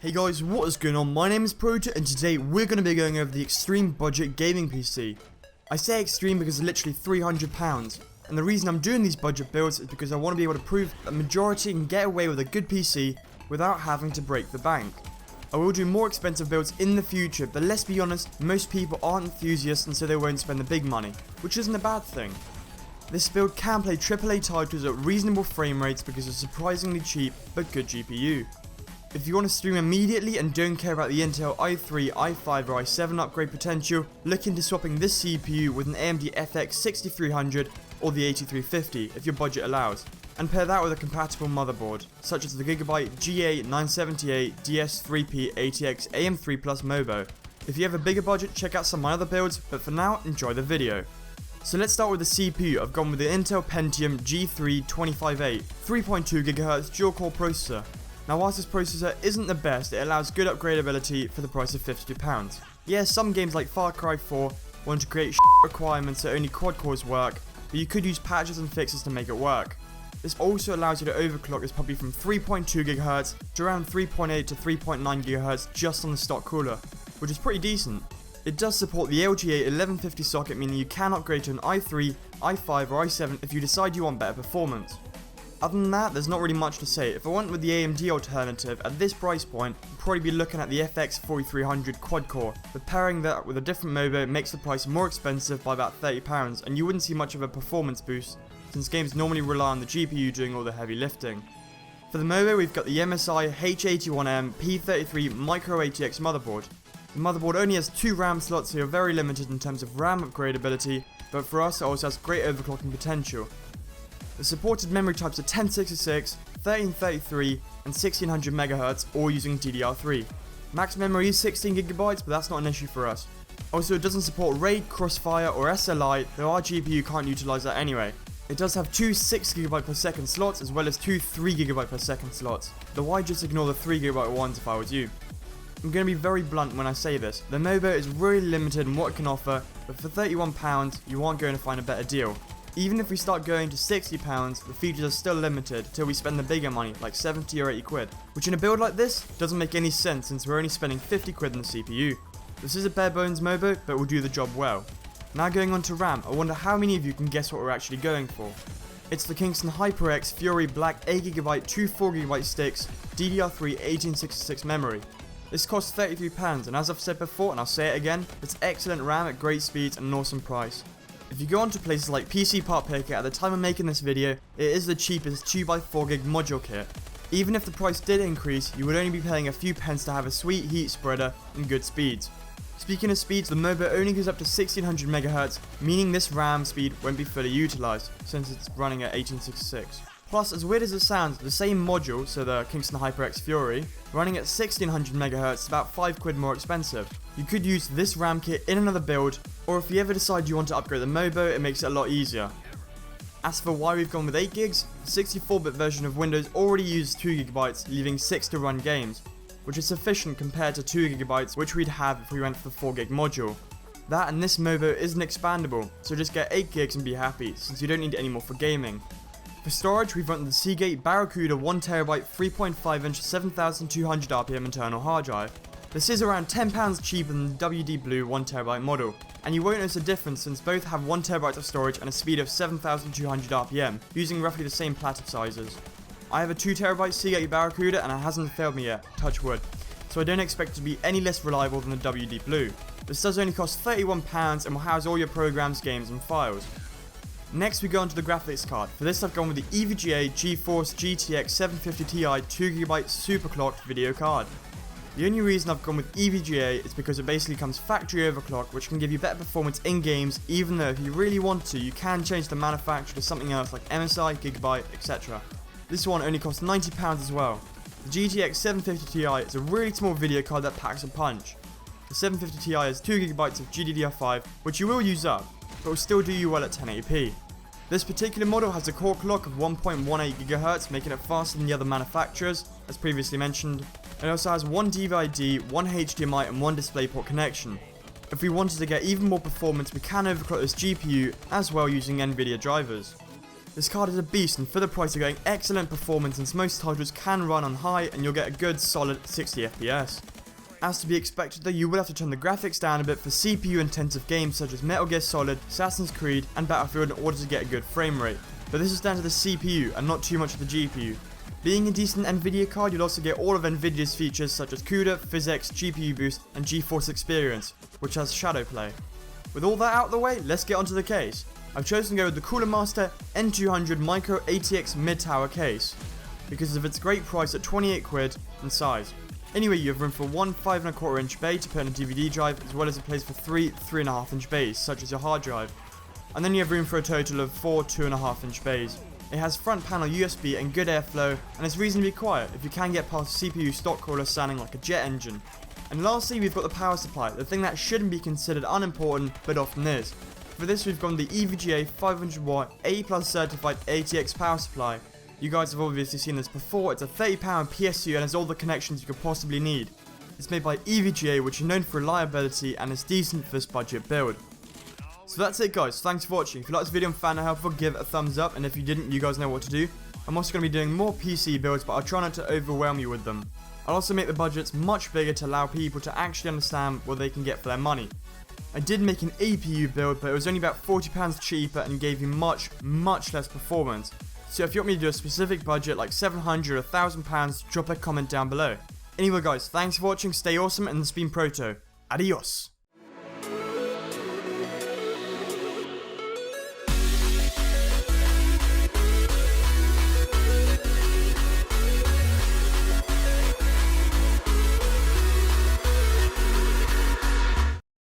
Hey guys, what is going on? My name is Proto and today we're going to be going over the extreme budget gaming PC. I say extreme because it's literally £300, and the reason I'm doing these budget builds is because I want to be able to prove that the majority can get away with a good PC without having to break the bank. I will do more expensive builds in the future, but let's be honest, most people aren't enthusiasts and so they won't spend the big money, which isn't a bad thing. This build can play AAA titles at reasonable frame rates because it's surprisingly cheap but good GPU. If you want to stream immediately and don't care about the Intel i3, i5 or i7 upgrade potential, look into swapping this CPU with an AMD FX 6300 or the 8350 if your budget allows, and pair that with a compatible motherboard, such as the Gigabyte GA978 DS3P ATX AM3 Plus Mobo. If you have a bigger budget, check out some of my other builds, but for now, enjoy the video. So let's start with the CPU. I've gone with the Intel Pentium G3-258 3.2 GHz dual-core processor. Now whilst this processor isn't the best, it allows good upgradability for the price of £52. Yeah, some games like Far Cry 4 want to create requirements so only quad cores work, but you could use patches and fixes to make it work. This also allows you to overclock this puppy from 3.2 GHz to around 3.8 to 3.9 GHz just on the stock cooler, which is pretty decent. It does support the LGA 1150 socket, meaning you can upgrade to an i3, i5 or i7 if you decide you want better performance. Other than that, there's not really much to say. If I went with the AMD alternative, at this price point, I'd probably be looking at the FX 4300 quad core, but pairing that with a different mobo makes the price more expensive by about £30, and you wouldn't see much of a performance boost, since games normally rely on the GPU doing all the heavy lifting. For the mobo, we've got the MSI H81M P33 Micro ATX motherboard. The motherboard only has 2 RAM slots, so you're very limited in terms of RAM upgradability, but for us it also has great overclocking potential. The supported memory types are 1066, 1333 and 1600 MHz, all using DDR3. Max memory is 16GB, but that's not an issue for us. Also, it doesn't support RAID, Crossfire or SLI, though our GPU can't utilize that anyway. It does have 2 6GB per second slots as well as 2 3GB per second slots, though I'd just ignore the 3GB ones if I was you. I'm going to be very blunt when I say this. The mobo is really limited in what it can offer, but for £31 you aren't going to find a better deal. Even if we start going to £60, the features are still limited till we spend the bigger money, like 70 or 80 quid. Which in a build like this, doesn't make any sense since we're only spending 50 quid on the CPU. This is a bare bones mobo, but will do the job well. Now going on to RAM, I wonder how many of you can guess what we're actually going for. It's the Kingston HyperX Fury Black 8GB 2 4GB sticks, DDR3 1866 memory. This costs £33, and as I've said before, and I'll say it again, it's excellent RAM at great speeds and an awesome price. If you go onto places like PC Part Picker, at the time of making this video, it is the cheapest 2x4GB module kit. Even if the price did increase, you would only be paying a few pence to have a sweet heat spreader and good speeds. Speaking of speeds, the mobo only goes up to 1600 MHz, meaning this RAM speed won't be fully utilized, since it's running at 1866. Plus, as weird as it sounds, the same module, so the Kingston HyperX Fury, running at 1600 MHz is about 5 quid more expensive. You could use this RAM kit in another build, or if you ever decide you want to upgrade the mobo, it makes it a lot easier. As for why we've gone with 8 gigs, the 64-bit version of Windows already uses 2GB, leaving 6 to run games, which is sufficient compared to 2GB which we'd have if we went for the 4GB module. That and this mobo isn't expandable, so just get 8 gigs and be happy, since you don't need any more for gaming. For storage, we've run the Seagate Barracuda 1TB 3.5-inch 7200 RPM internal hard drive. This is around £10 cheaper than the WD Blue 1TB model, and you won't notice a difference since both have 1TB of storage and a speed of 7200 RPM, using roughly the same platter sizes. I have a 2TB Seagate Barracuda and it hasn't failed me yet, touch wood, so I don't expect it to be any less reliable than the WD Blue. This does only cost £31 and will house all your programs, games and files. Next we go on to the graphics card. For this I've gone with the EVGA GeForce GTX 750 Ti 2GB superclocked video card. The only reason I've gone with EVGA is because it basically comes factory overclock, which can give you better performance in games, even though if you really want to, you can change the manufacturer to something else like MSI, Gigabyte, etc. This one only costs £90 as well. The GTX 750 Ti is a really small video card that packs a punch. The 750 Ti has 2GB of GDDR5, which you will use up, but will still do you well at 1080p. This particular model has a core clock of 1.18 GHz, making it faster than the other manufacturers, as previously mentioned. It also has one DVD, one HDMI and one DisplayPort connection. If we wanted to get even more performance, we can overclock this GPU as well using NVIDIA drivers. This card is a beast, and for the price you're getting excellent performance, since most titles can run on high and you'll get a good solid 60 FPS. As to be expected though, you will have to turn the graphics down a bit for CPU intensive games such as Metal Gear Solid, Assassin's Creed and Battlefield in order to get a good frame rate. But this is down to the CPU and not too much of the GPU. Being a decent Nvidia card, you'll also get all of Nvidia's features such as CUDA, PhysX, GPU boost and GeForce Experience, which has shadow play. With all that out of the way, let's get onto the case. I've chosen to go with the Cooler Master N200 Micro ATX mid-tower case, because of its great price at 28 quid and size. Anyway, you have room for one 5¼ inch bay to put in a DVD drive, as well as a place for three 3½ inch bays, such as your hard drive. And then you have room for a total of four 2½ inch bays. It has front panel USB and good airflow, and it's reasonably quiet if you can get past the CPU stock cooler sounding like a jet engine. And lastly, we've got the power supply, the thing that shouldn't be considered unimportant, but often is. For this, we've gone the EVGA 500W A+ certified ATX power supply. You guys have obviously seen this before. It's a 30 pound PSU and has all the connections you could possibly need. It's made by EVGA, which are known for reliability and is decent for this budget build. So that's it guys, thanks for watching. If you liked this video and found it helpful, give it a thumbs up, and if you didn't, you guys know what to do. I'm also going to be doing more PC builds, but I'll try not to overwhelm you with them. I'll also make the budgets much bigger to allow people to actually understand what they can get for their money. I did make an APU build, but it was only about £40 cheaper and gave you much less performance. So if you want me to do a specific budget like £700 or £1,000, drop a comment down below. Anyway guys, thanks for watching, stay awesome, and this has been Proto. Adios!